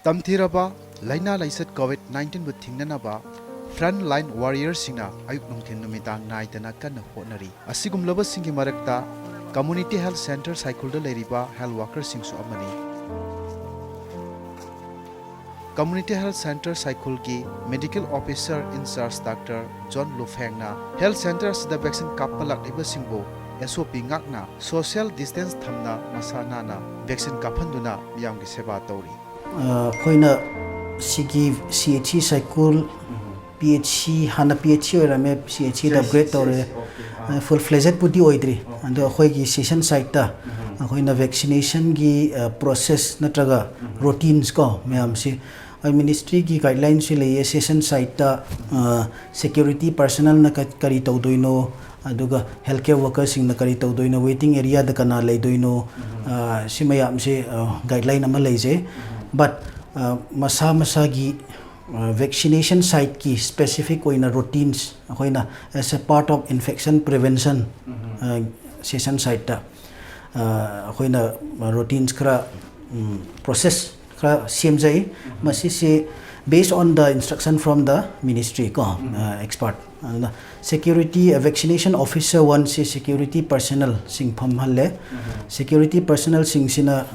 Tamthiraba Laina Laisat COVID-19 with Thingnanaba Frontline Warriors Singna Ayuk Nungthin Numitang Naitana Kan Honari Asigum Laba Singi Marakta Community Health Center Cycle Leriba Health Workers Singsu Amani Community Health Center Cycle Ki Medical Officer in Charge Dr. John Lufangna Health Centers the vaccine Kapalak Liba Singbo SOP Ngakna Social Distance Thamna Masana na Vaccine Kapanduna Miyamgi Seba Tauri Koina Sigi CHE cycle PHC Hana PHC or me CHE upgrade or full fledged putty oidri and the session site koina vaccination gi process natraga routines ko mayam si ministry ki guidelines le session site security personnel na kari tawdoino aduga healthcare workers sing na kari tawdoino waiting area da kana leidoino si mayam si guideline ama leije but masa gi vaccination site ki specific koina routines koina as a part of infection prevention session site ta koina routines kra process kra same jai masi se based on the instruction from the ministry ko expert security vaccination officer one se security personnel sing pham halle security personnel sing sina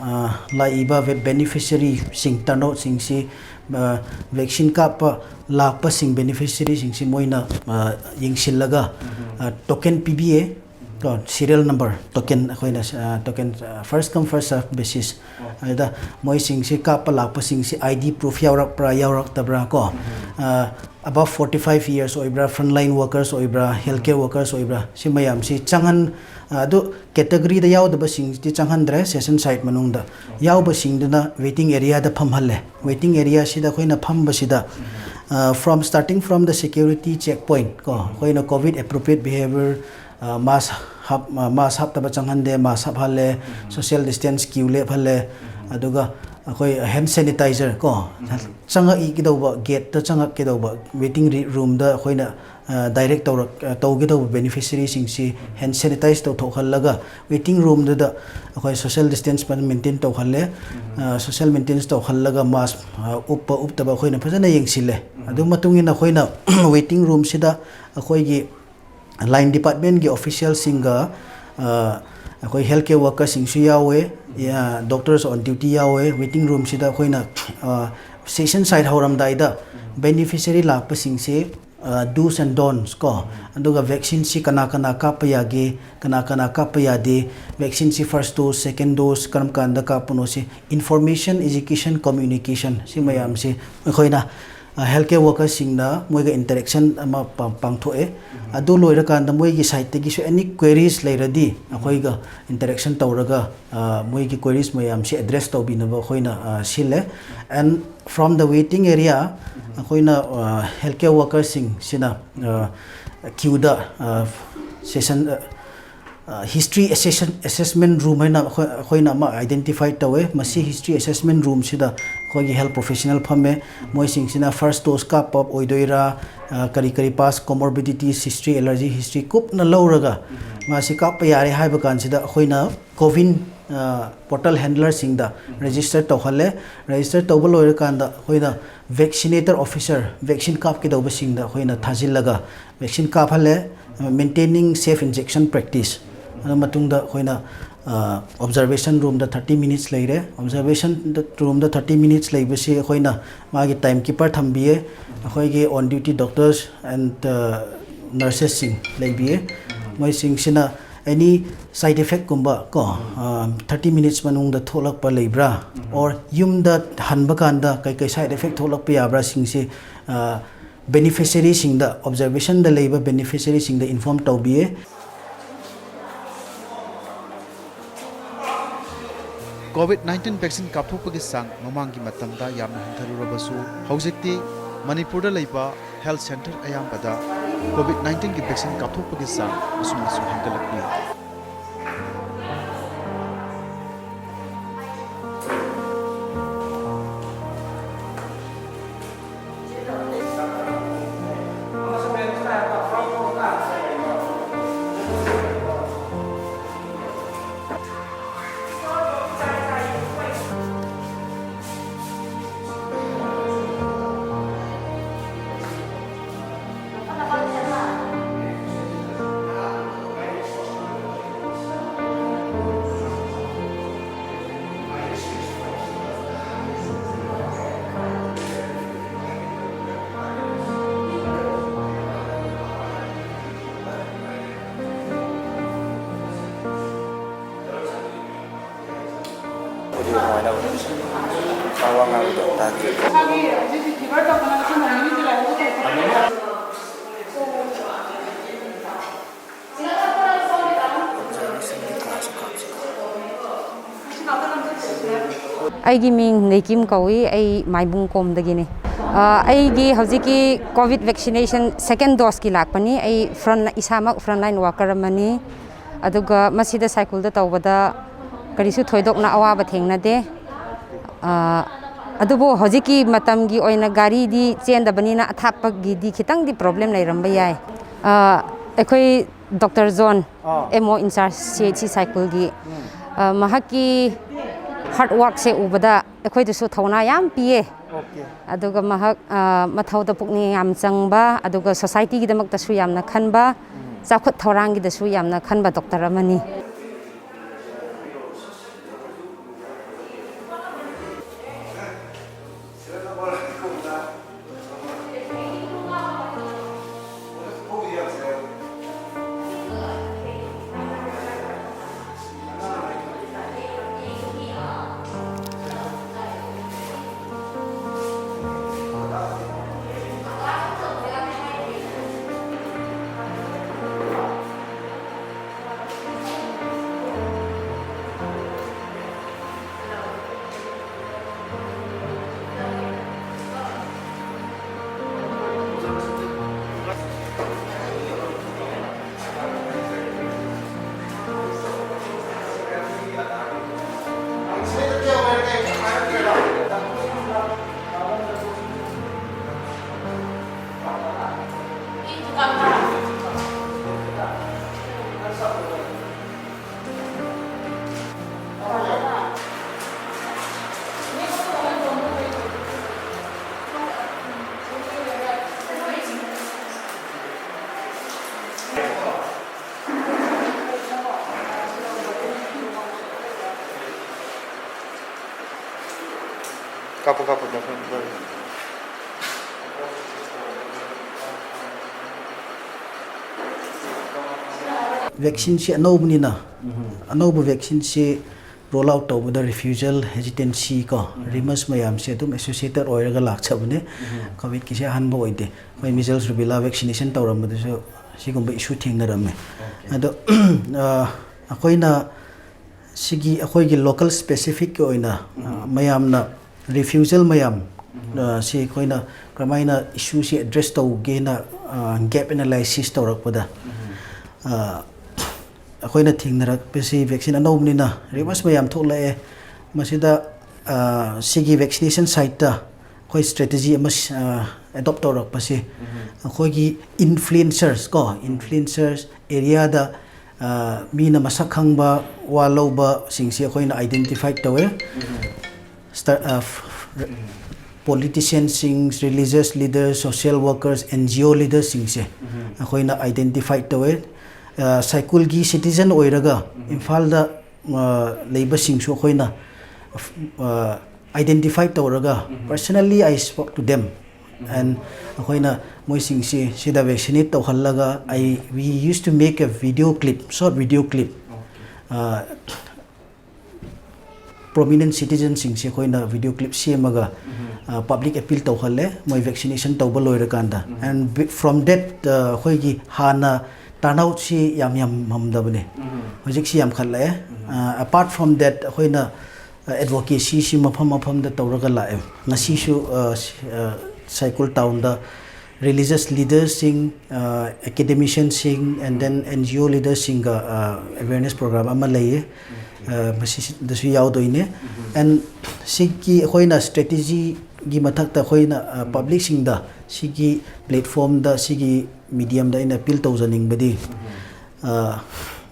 laiba beneficiary sing turnout sing si vaccine ka pa lakpa sing beneficiary sing si moina yingsillaga token PBA serial number token token first come first serve basis ada moi sing si ka pa lakpa sing si ID proof yaurak tabra ko above 45 years oibra frontline workers oibra healthcare workers oibra si mayam si changan adu category da yaw da basing ti changhan dre session site manung da yaw basing da waiting area da pham halle waiting area si da koina pham basida from starting from the security checkpoint ko koina covid appropriate behavior mask hab ta changhan de mask hab halle social distance queue le halle aduga akoi hand sanitizer ko changa I ki do gate ta changa ki do waiting room da koina direct to ge do beneficiary sing si hand sanitize to thokhalaga waiting room da akoi social distance pan maintain to khalle social maintenance to khallaga mask up ta ba koina phajana yengsile adu matungina koina waiting room sida akoi gi line department gi official singa akoi healthcare workers sing su yawe ya doctors on duty yawe waiting room sida koina session side horam daida beneficiary lakpa sing se do's and don'ts ko aduga vaccine si kana ka pa yage kana ka pa yade vaccine si first dose second dose karam kanda ka puno si information education communication si mayam si koina healthcare workers sing na moiga interaction ama pangthoe adu loira kanda moigi site gi so any queries leiradi akoiga interaction tawraga moigi queries mayam si address tawbinaba khoina sile and from the waiting area akoina healthcare workers sing sina queue da session history assessment room haina khoina ma identify tawe masi history assessment room sida khogi health professional phame moi sing sina first dose ka pop oidoira kari pass comorbidities history allergy history kup na lawraga masi ka pa yare haiba kan sida khoina covid portal handler sing da register to khale register to boloira kan da khoina vaccinator officer vaccine kap ki do sing da khoina thajillaga vaccine kap hale maintaining safe injection practice matungda khoina observation room da 30 minutes leire observation room da 30 minutes leibasi khoina magi timekeeper thambiye khoi ge on duty doctors and nurses sing leibiye moi sing sina any side effect kumba ko 30 minutes manung da tholak pa leibra or yum da hanba kan da kai side effect tholak pa yabra sing se beneficiary sing da observation da leiba beneficiary sing da inform tawbiye COVID-19 vaccine kapthokpagi sang mamangi matamda yamna hantharurabasu hojikti Manipurda leiba health center ayambada COVID-19 ki vaccine kapthokpagi sang asumnasu hangalakni ꯀꯃꯥꯏꯅ ꯋꯥꯉꯥꯡꯗꯣ ꯇꯥꯗ꯭ꯔꯦ ꯑꯩꯒꯤ ꯃꯤꯡ ꯅꯩꯀꯤꯝ ꯀꯧꯏ ꯑꯩ ꯃꯥꯏꯕꯨꯡ ꯀꯣꯝꯗꯒꯤꯅꯤ ꯑꯩꯒꯤ ꯍꯧꯖꯤꯛꯀꯤ COVID vaccination ꯁꯦꯀꯦꯟ ꯗꯣꯁꯀꯤ ꯂꯥꯛꯄꯅꯤ ꯑꯩ ꯏꯁꯥꯃꯛ ꯐ꯭ꯔꯟ ꯂꯥꯏꯟ ꯋꯥꯔꯀꯔ ꯑꯃꯅꯤ ꯑꯗꯨꯒ ꯃꯁꯤꯗ ꯁꯥꯏꯀꯜꯗ ꯇꯧꯕꯗ ꯀꯔꯤꯁꯨ ꯊꯣꯏꯗꯣꯛꯅ ꯑꯋꯥꯕ ꯊꯦꯡꯅꯗꯦ ꯑꯗꯨꯕꯨ ꯍꯧꯖꯤꯛꯀꯤ ꯃꯇꯝꯒꯤ ꯑꯣꯏꯅ ꯒꯥꯔꯤꯗꯤ ꯆꯦꯟꯗꯕꯅꯤꯅ ꯑꯊꯥꯞꯄꯒꯤꯗꯤ ꯈꯤꯇꯪꯗꯤ ꯄ꯭ꯔꯣꯕ꯭ꯂꯦꯝ ꯂꯩꯔꯝꯕ ꯌꯥꯏ ꯑꯩꯈꯣꯏ doctor zone M O in-charge CHC ꯁꯥꯏꯀꯜꯒꯤ ꯃꯍꯥꯛꯀꯤ ꯍꯥꯔꯗ ꯋꯥꯔꯛꯁꯦ ꯎꯕꯗ ꯑꯩꯈꯣꯏꯗꯁꯨ ꯊꯧꯅꯥ ꯌꯥꯝ ꯄꯤꯌꯦ ꯑꯗꯨꯒ ꯃꯍꯥꯛ ꯃꯊꯧꯗ ꯄꯨꯛꯅꯤꯡ ꯌꯥꯝ ꯆꯪꯕ ꯑꯗꯨꯒ ꯁꯣꯁꯥꯏꯇꯤꯒꯤꯗꯃꯛꯇꯁꯨ ꯌꯥꯝꯅ ꯈꯟꯕ ꯆꯥꯎꯈꯠ ꯊꯧꯔꯥꯡꯒꯤꯗꯁꯨ ꯌꯥꯝꯅ ꯈꯟꯕ ꯗꯣꯛꯇꯔ ꯑꯃꯅꯤ Kapu vaccine se anobnina anobu vaccine se roll out tawbada refusal hesitancy ko rimas mayam se dum associated oiraga lakchabne covid ki se hanbo oide mai measles rubella vaccination tawramadu so sigumba issue thingnarame ado akoina sigi akoigi local specific ko oina mayamna refusal mayam si koina kramaina issue si address tawge na gap analysis tawrakpada akoina thingnarak pesi vaccine anobnina rimas mayam tholai masida sigi vaccination site ta koi strategy ama adopt tawrak pasi akoigi influencers area da mina masak khangba waloba singsi akoina identify tawe politicians sings religious leaders social workers NGO leaders singse akoina identify tawe cycle gi citizen oiraga imphal da leiba singsu akoina identify tawraga personally I spoke to them and akoina moi singsi sida vaccinate tawhallaga we used to make a short video clip prominent citizens singsi akoina video clip semaga public appeal tawhalle moi vaccination tawba loirakanda and from that khoigi hana turnout si yam hamdabne hojik si yam khalle apart from that akoina advocacy si mafam da tawraga lae ngasi su cycle town da religious leaders sing academicians sing and then NGO leaders sing awareness program ama laye masi dasu yawdoine and sigi akoina strategy gi mathak ta akoina public sing da sigi platform da sigi medium da in appeal tawzaning badi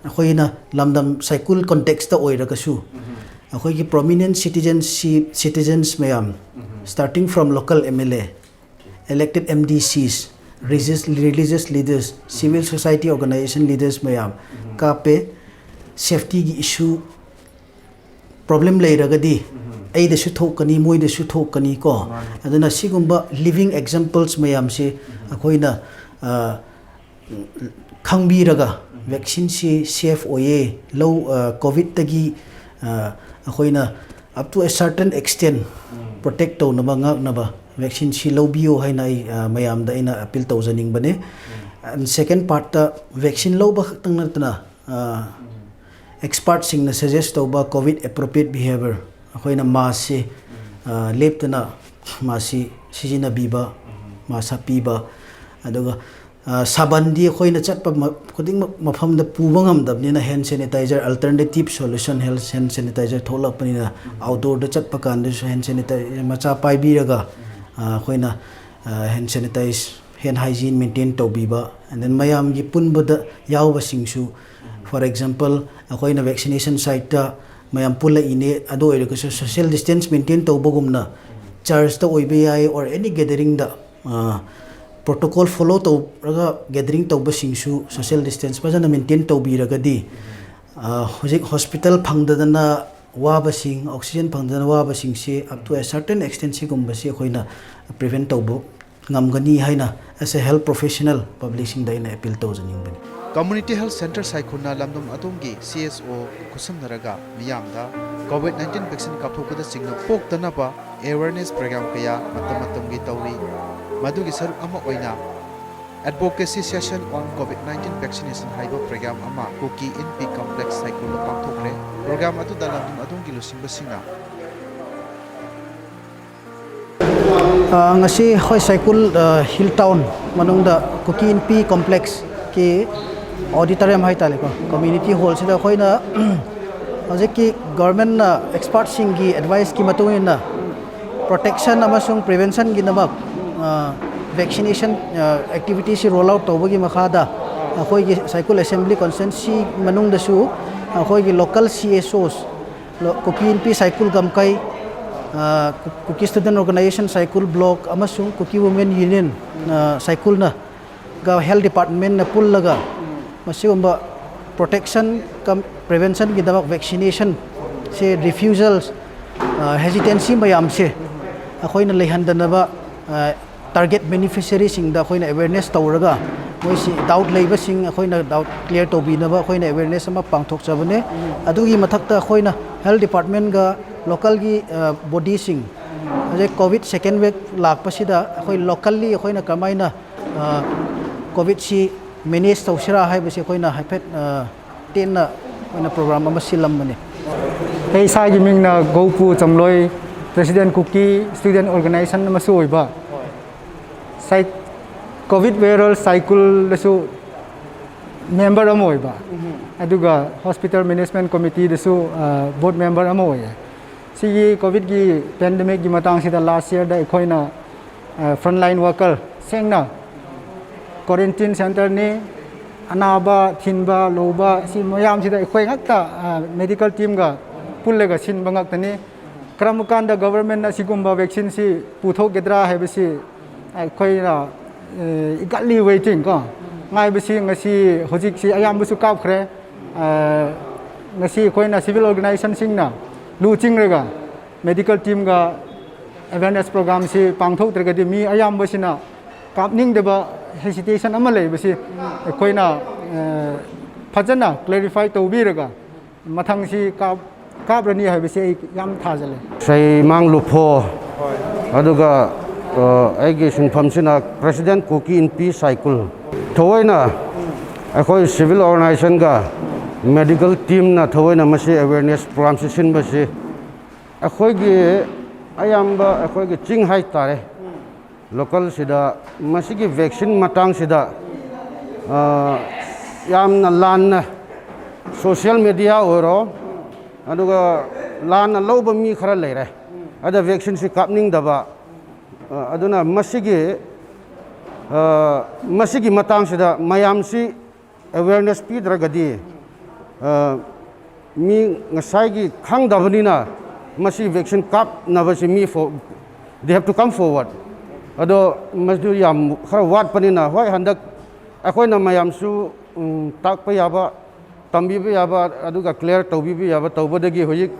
akoina lamdam cycle context ta oirakasu akoigi prominent citizens mayam starting from local MLA elected MDCs religious leaders civil society organization leaders mayam kape safety gi issue problem leiragadi ai da su thokani moi da su thokani ko aduna sigumba living examples mayam se akoina khangbiraga vaccine si safe oye low covid tagi akoina up to a certain extent protect to naba ngak naba vaccine si lobio hai nai mayam da ina appeal to zaning bane and second part ta vaccine lo ba tang na tana expert sing na suggest to ba covid appropriate behavior akoina mask se lep tana masi sijina biba masa piba aduga sabandi khoina chatpa khuding mafam da pubangam dabni na hand sanitizer alternative solution health hand sanitizer thola panina outdoor da chatpa kan da hand sanitizer macha pai bi raga khoina hand sanitize hand hygiene maintain to biba and then mayam gi punba da yawa singsu for example khoina vaccination site ta mayam pula ine ado ere social distance maintain to bogumna church ta oibe ai or any gathering da protocol follow to raga gathering to basingsu social distance pajana maintain to bi raga di hojik hospital phangdana waba sing oxygen phangdana waba sing se up to a certain extent si gum basi khoina prevent to bo ngamgani haina as a health professional publishing da ina appeal to janing bani community health center saikuna lamdom atomgi CSO kusam naraga miyamda covid-19 vaccine kapthokada singna poktana ba awareness program kaya matamatomgi tawri madugi saruk ama oina advocacy session on covid-19 vaccination haiba program ama Kuki in P complex saikula pangthokre program atu dalamdum atomgi lusimba singa ngasi khoi cycle hill town manungda Kuki in P complex ki auditorium hai tale ko community hall sida khoina hojik ki government na expert sing gi advice ki matungina protection amasung prevention gi namak vaccination activities roll out tawagi makhada khoi gi cycle assembly constituency manung da su khoi gi local CSOs Kuki in P cycle gamkai Kuki student organization cycle block amasung Kuki women union cycle na ga health department na pull laga masihumba protection prevention gi dabak vaccination se refusals hesitancy mayam se akoina leihandanaba target beneficiaries sing da akoina awareness tawraga moi si doubt leiba sing akoina doubt clear to binaba akoina awareness ama pangthok chabane adugi mathakta akoina health department ga local gi body sing aje covid second wave lakpasida akoi locally akoina kamaina covid si manage tawsira haibasi akoina haifet ten na program ama silam mane hey sai gi ming na gopu chamloi president Kuki student organization ma su oiba sai covid viral cycle lesu member amoi ba aduga hospital management committee desu board member amoi si covid gi pandemic gi matang sida last year da khoina frontline worker sengna quarantine center ni anaba thinba loba si mayam sida khoi ngakta medical team ga pullega sin bangak tani kramukanda government na sigumba vaccine si puthok gedra haibasi khoi na igatli waiting ko ngai basi ngasi hojik si ayam busu kap khre ngasi khoi na civil organization sing na lu ching rega medical team ga awareness program si pangthok trega di mi ayam basina kapning deba hesitation ama lei basi khoi na phajana clarify to bi rega mathang si kap rani haibasi yam thajale sai mang lupho aduga aigi sinpham sina president Kuki in P cycle thoina akhoi civil organization ga medical team na thoina masi awareness program si sin basi akhoi gi ayamba akhoi gi ching hai tare local sida masi gi vaccine matang sida yam na lan na social media oro aduga lan na loba mi khara leire ada vaccine si kapning daba aduna masigi matang sida mayam si awareness pi dragadi mi ngasai gi khang dabanina masi vaccine kap nabasi mi for they have to come forward ado masdu yam khara wat panina hoi handak akoi na mayam su tak pa yaba tambi bi yaba aduga clear tawbi bi yaba tawbadagi hojik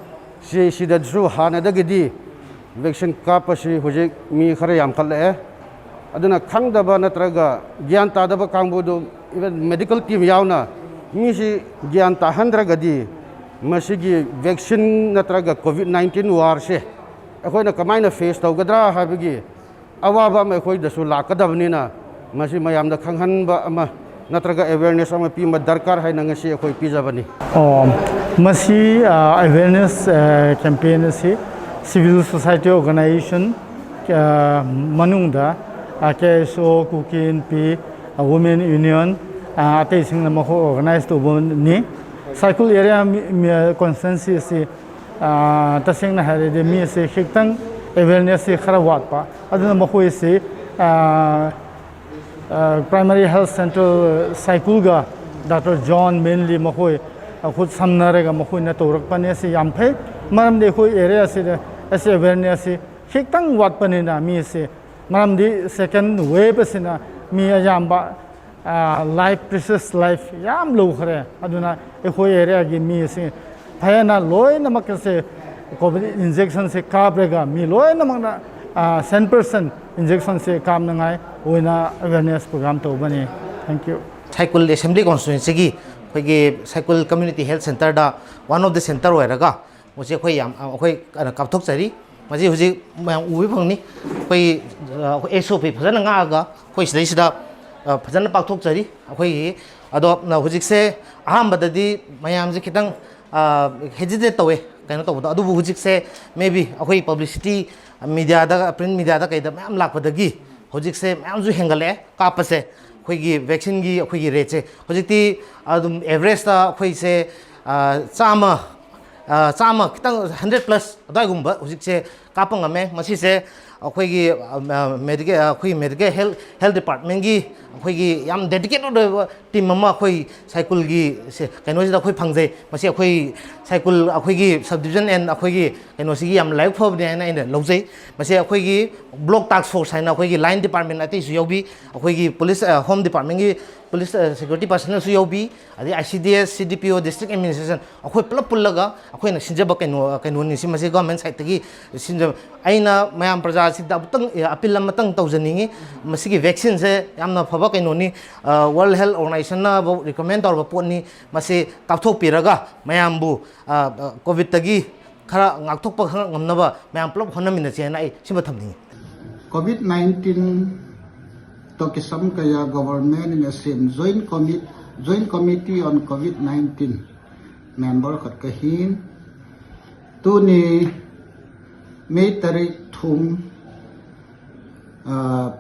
si sidad su hanadagidi vaccine kapasi hojik mi khara yam khalle aduna khangdaba natraga gyan tadaba kangbodu even medical team yauna mi si gyan ta handragadi मसीगी vaccine नत्रगा कोविड-19 war से अखोइना कमाइना face तौगद्रा हाबगी अवाबा में अखोइ दसु लाकदबनिना मसी मयामदा खंगहनबा अमा नत्रगा awareness अमा पीमा दरकार है नंगसी अखोइ पिजाबनी मसी अवेयरनेस कैंपेन से सिविल सोसाइटी ऑर्गेनाइजेशन मनुंगदा केएसओ कुकिन पी वुमेन यूनियन अतै सिंग मखो ऑर्गेनाइज तोबनी साइकिल एरिया कॉन्स्टेंसी से तसेंगना हारेदे मी से खितंग अवेयरनेस से खरा वाटपा अदुना मखोय से प्राइमरी हेल्थ सेंटर साइकिल गा डॉक्टर जॉन मेनली मखोय खुद समनरेगा मखोय न तोरकपने से याम फै मरम दे खोय एरिया से ऐसे अवेयरनेस से खितंग वाटपने ना मी से मरम दे सेकंड वेव से ना मी यामबा लाइफ प्रेसियस लाइफ याम लो खरे अदुना एखोय एरिया गी मी से फयना लोय नमक से कोविड इंजेक्शन से काबरेगा मी लोय नमक 100% इंजेक्शन से काम नंगाय ओइना अवेयरनेस प्रोग्राम तो बने thank you cycle assembly constituency की अखोई साइकिल कम्युनिटी हेल्थ सेंटर दा वन ऑफ द सेंटर होरगा मुझे अखोई याम अखोई कापथोकचरी मजी हुजी मयाम उबि फंगनी अखोई एसओपी फजन गागा अखोई सिदैसिदा फजन पाथोकचरी अखोई अदो हुजिकसे अहमबददी मयाम जे खितंग हेजिटेट तवे कनो तबदा अदुबु हुजिकसे मे बी अखोई पब्लिसिटी मीडिया दा प्रिंट मीडिया दा कैदा मयाम लाखपदगी हुजिकसे मयाम जु हेंगले कापसे अखोई वैक्सीन की अखोई रेट से हुजिकती अदुम एवरेज दा अखोई से चामा खितंग 100+ अदाइगुंबा हुजिकसे कापंगमे मसी से अखोई मेडिकल हेल्थ डिपार्टमेंट की अखोई याम डेडिकेटेड टीम अमा अखोई साइकिल की से कइनोसिदा अखोई फंगजे मसी अखोई साइकिल अखोई सब डिवीजन एंड अखोई कइनोसी याम लाइक फबने हैना इन लौजै मसी अखोई ब्लॉक टास्क फोर्स हैना अखोई लाइन डिपार्टमेंट अति सु योबी अखोई पुलिस होम डिपार्टमेंट की पुलिस सिक्योरिटी पर्सनल सु योबी अदि आईसीडीएस सीडीपीओ डिस्ट्रिक्ट एडमिनिस्ट्रेशन अखोई पुलप पुल्लगा अखोइना सिंजब कइनोनि सि मसी गवर्नमेंट साइड तगी सिंजब आइना मयाम प्रजा सिदा अबतंग अपील अमतंग तौजनिंगी मसिगी वैक्सीन से यामना फबा कइनोनि वर्ल्ड हेल्थ ऑर्गेनाइजेशन ना रिकमेंड तौर पोनी मसे कापथोकपिरगा मयामबु कोविड तगी खरा ngakthokpa ngamnaba mayam plop honamina chena ai sima thamni COVID-19 to kisam kaya government in a same joint committee on COVID-19 member khat kahin tu ni mei tarik thum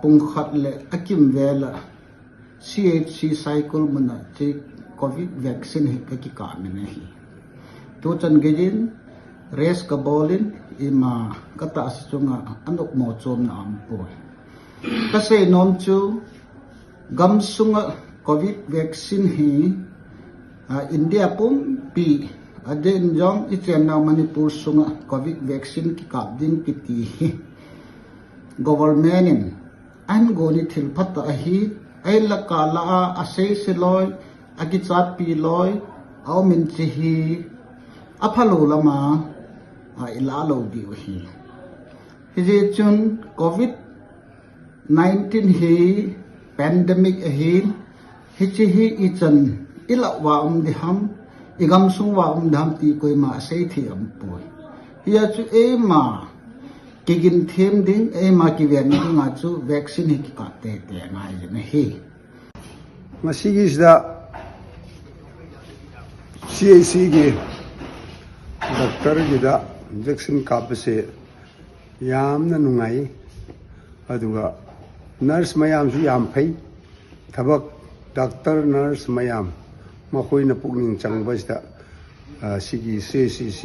pung khat le akim vela CHC cycle mana che COVID vaccine he ka ki ka mena hi tu chan gejin res kabolin ima kata asunga anok mo chom na ampoi kasi nom chu gam sunga COVID vaccine hi India pum pi aden jong ichen na Manipur sunga COVID vaccine ki kap din kiti hi government in an goni thil phat ahi ai la kala asei seloi agi chat pi loi au min chi hi aphalo lama ila lo di hi hi chun COVID-19 hi pandemic hi hi ichan ila wa di ham igam sung wa dham ti koi ma sei thi am poi hi chu e ma kigin them ding e ma ki ven ni nga chu vaccine hi ka te ngai ne hi masigi sida CAC gi doctor gi da vaccine kap se yam na nungai aduga nurse mayam su yam phai thabak doctor nurse mayam makhoi na pukning changba sida sigi CAC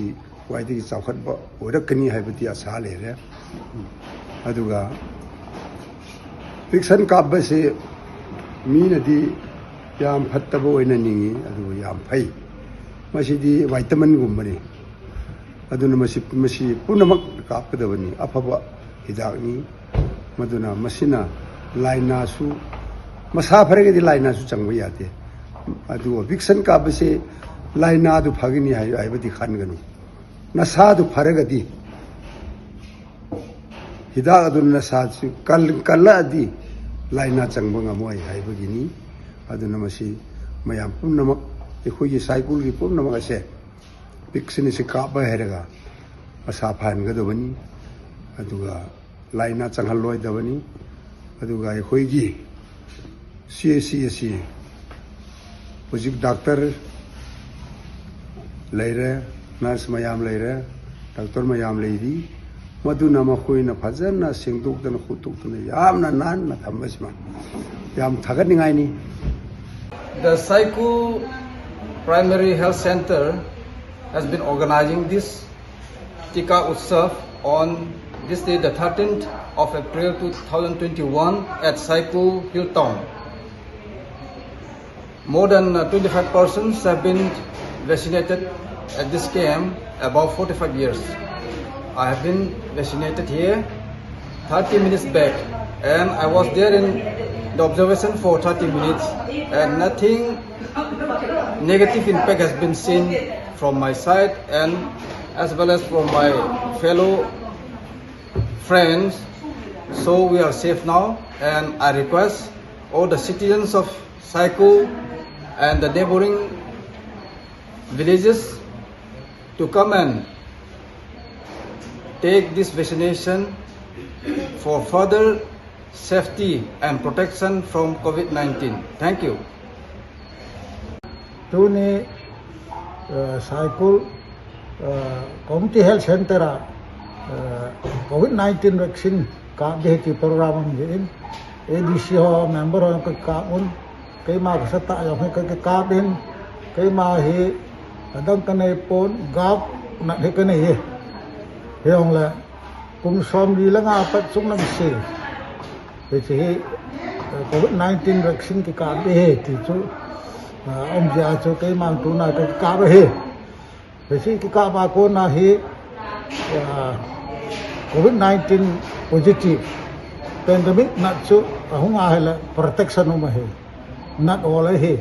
waidi chawkhat ba orakani haibati asa le re aduga vaccine kap se mi na di yam phattaba oina ningi aduga yam phai masidi vitamin gumbani aduna masi punamak kapkadabani afaba hidakni maduna masina laina su masa farege di laina su changba yate adu vaccine kapse laina du phagini haibadi khanganu nasa du faragadi hidak aduna nasa su kalla di laina changba ngamoi haibagini aduna masi mayam punamak ekhoi cycle gi punamak ase vaccine से काप हैरगा मसा फानगदबनी अदुगा लाइना चंगहलोइदबनी अदुगा अखोइगी CAC हुजिक डॉक्टर लेरे नर्स मयाम लेरे डॉक्टर मयाम लेरी मधुना मखोइना फजना सेंगदोक्तना खुतोक्तना यामना नानना थम्बसिमा याम थागतनिंगाइनी. The Saiku Primary Health Center has been organizing this Tika Utsav on this day, the 13th of April 2021 at Saiku Hilltown. More than 25 persons have been vaccinated at this camp, about 45 years. I have been vaccinated here 30 minutes back, and I was there in the observation for 30 minutes, and nothing negative impact has been seen from my side and as well as from my fellow friends. So we are safe now, and I request all the citizens of Saiku and the neighboring villages to come and take this vaccination for further safety and protection from COVID-19. Thank you. Tuni Saiku Community Health Center COVID-19 vaccine ka behti program jin ADC ho member ho ka un kai ma ka sata yo ka ka bin kai ma hi adang kanai pon gap na he kanai he hong la kum som di la nga pat sung nam se he COVID-19 vaccine ki ka behti chu ông già cho cái mang tu na cái cá bê he thì cái cá ba cô na he COVID-19 positive pandemic nat so hung a hela protection no he nat all he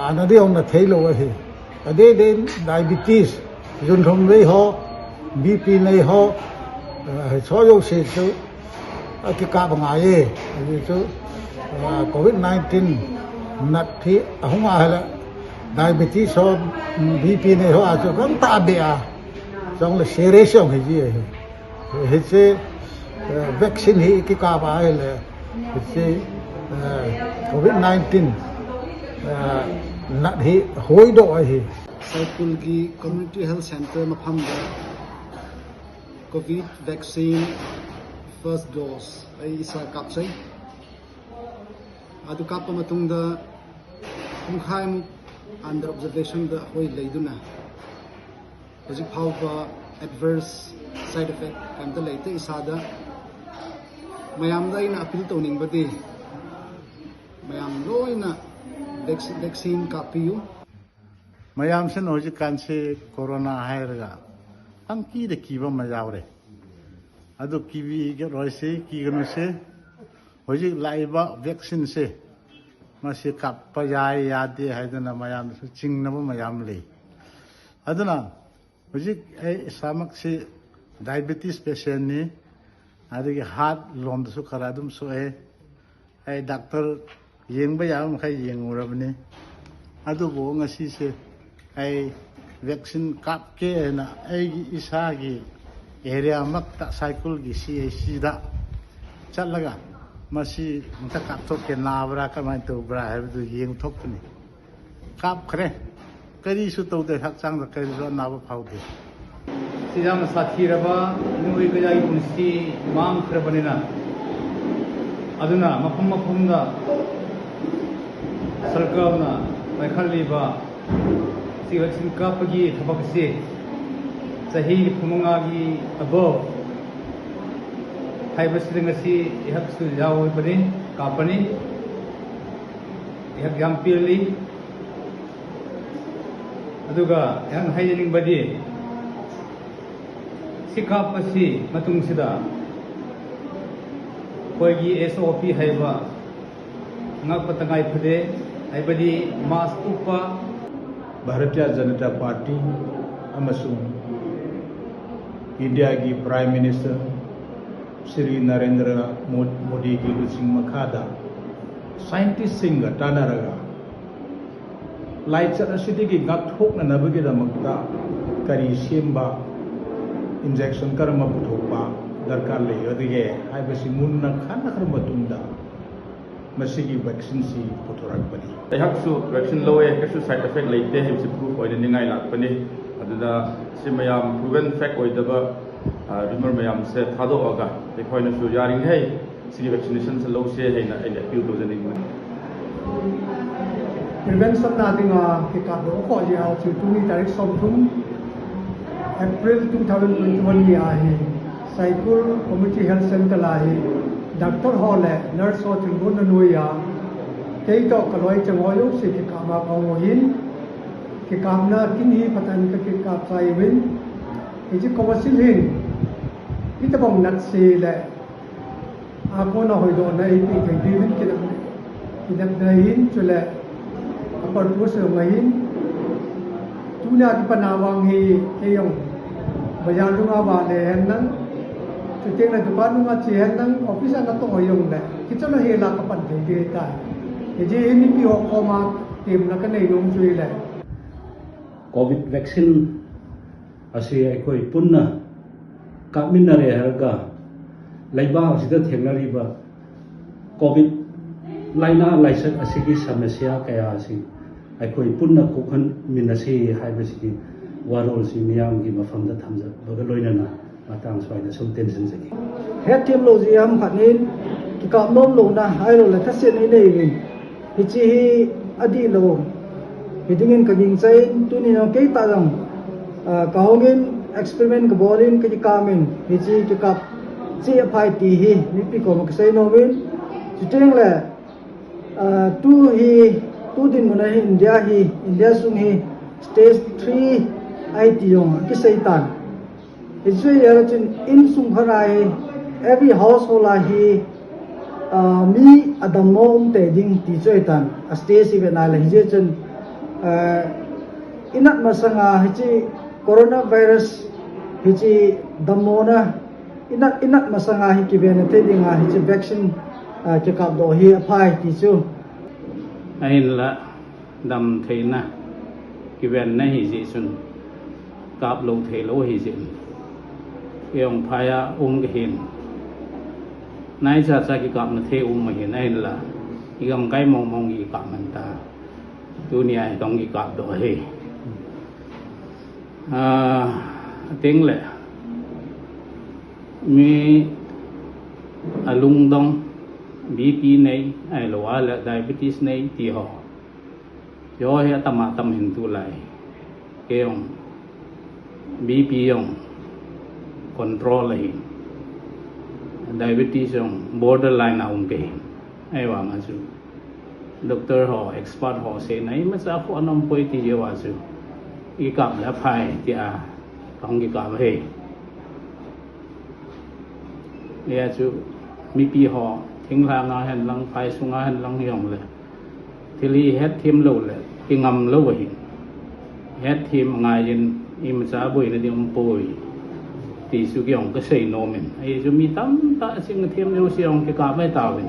ana di ông na thei lo he ade den diabetes jun thom nei ho BP nei ho so yo se so cái cá ba nga ye so COVID-19 nat thi hung a hela diabetes so BP nei ho a so kan ta be a trong là serious ông gì hết se vaccine hi cái ca ba là se COVID-19 nat hi hoi do hi Saiku ki community health center mafam da covid vaccine first dose ai isa kap sai adu kap matung da khai mu under observation da hoi leiduna hojik phawba adverse side effect kam ta leite isada mayam da ina appeal to ning badi mayam loina vaccine kapiu mayam sen hojik kan se corona hairga ang ki de kiba majawre adu kibi ge roise ki gano se hojik laiba vaccine se masi kappa yai yade haidana mayam su chingnaba mayam le aduna hojik ai samak se diabetes patient ni adigi heart lom su karadum so ai doctor yengba yam khai yengurabni adu bo ngasi se ai vaccine kap ke na ai isa gi area mak ta cycle gi CAC da chalaga masi ta kap thok ke nabra ka mai to bra ha du yeng thok ni kap khre kari su to de hak chang da kari ro na ba phau de सिजाम साथी रबा नुई गजाई पुंसी मांग खरबनेना अदुना मफम मफमदा सरकारना मैखलीबा सी vaccine कापगी थबकसे सही फुमंगागी अबो हाइबसिंगसी इहक्सु जाओ बने कापनी इहक याम पिरली अदुगा yang हाइजिनिंग बदी सिकाप असी मतुंग सिदा कोई SOP हाइबा ngak patangai phade haibadi mas upa Bharatiya Janata Party amasung India ki Prime Minister Shri Narendra Modi ki lusing makhada scientist singa tanaraga lai chat asidi gi ngak thok na nabagi damakta kari semba injection karma puthokpa darkar le yodige haibasi munna khana kharma tunda masigi vaccine si puthorak pani ayhaksu vaccine lowe kasu side effect leite himsi proof oida ningai lak pani aduda simayam proven fact oidaba rumor mayam se thado aga ekhoina su yaring hei sigi vaccination se low se heina ai appeal to janing prevention na tinga ke ka do ko ya chu tu ni tarik som thum April 2021 ni ahi Cycle Community Health Center la hi Dr. Hall nurse ho thingbu na nuya kei to kaloi changoyo se ke kama kawohin ke kamna kini patan ke ka sai win ji commercial hin kita bong nat se le ako na hoi do na ipi ke divin kita dahin chule apar pus ngahin tuna ki panawang hi keyong bayan lunga ba le nan chuting na dukan lunga chi nan office na to hoyong le kichana he la ka pan de ta je ni pi ho ko ma tim na ka nei lung chui le covid vaccine ase aikoi punna kaminare harga laiba sida thengnari ba covid laina laisat asigi samasya kaya asi aikoi punna kokhan minasi haibasi warol si miyam gi mafamda thamja baga loinana matang swaina sum tension sagi het team lo ji am khanin ki ka nom lo na ai lo la thase nei nei win hi chi hi adi lo hidingin ka ging chai tu ni no ke ta jang ka hongin experiment ka borin ka kamin hi chi ki ka chi phai ti hi mi pi ko ma sai no win chiteng le tu hi tu din muna hi India sung hi stage 3 IT yong ki saitan Israel yarachin in sung harai every household hi mi adamom te ding ti choitan a stage even ala hi chen inat masanga hi coronavirus hi damona inat masanga hi ki ben te dinga hi vaccine ke kap do hi aphai ti chu ain la dam theina ki ven na hi ji sun kap lo the lo hi jin yong phaya ge hin nai cha ki kap na the ma hin ain la igam kai mong gi kap man ta dunia dong gi kap do he tiếng lệ mi alung dong BP này ai lo ala diabetes này thì họ do hệ tâm hình tu lại cái ông BP ông control lại diabetes ông borderline ông cái ai vào mà chú doctor họ expert họ sẽ này mà sao có anh ông quay thì giờ vào chú cái cảm là phải thì không cái cảm hệ bây chú BP họทิ้งลางาหันลังไฟสุงาหันลังยองเลยทีนี้เฮ็ดทีมโลเลยกิงำโลวหินเฮ็ดทีมงายินอิมซาบุยในเดียมปุยตีสุกยองก็ใส่โนเมนไอ้จะมีตั้มตาสิ่งทีมโยเซียงที่กาไม่ตาวิน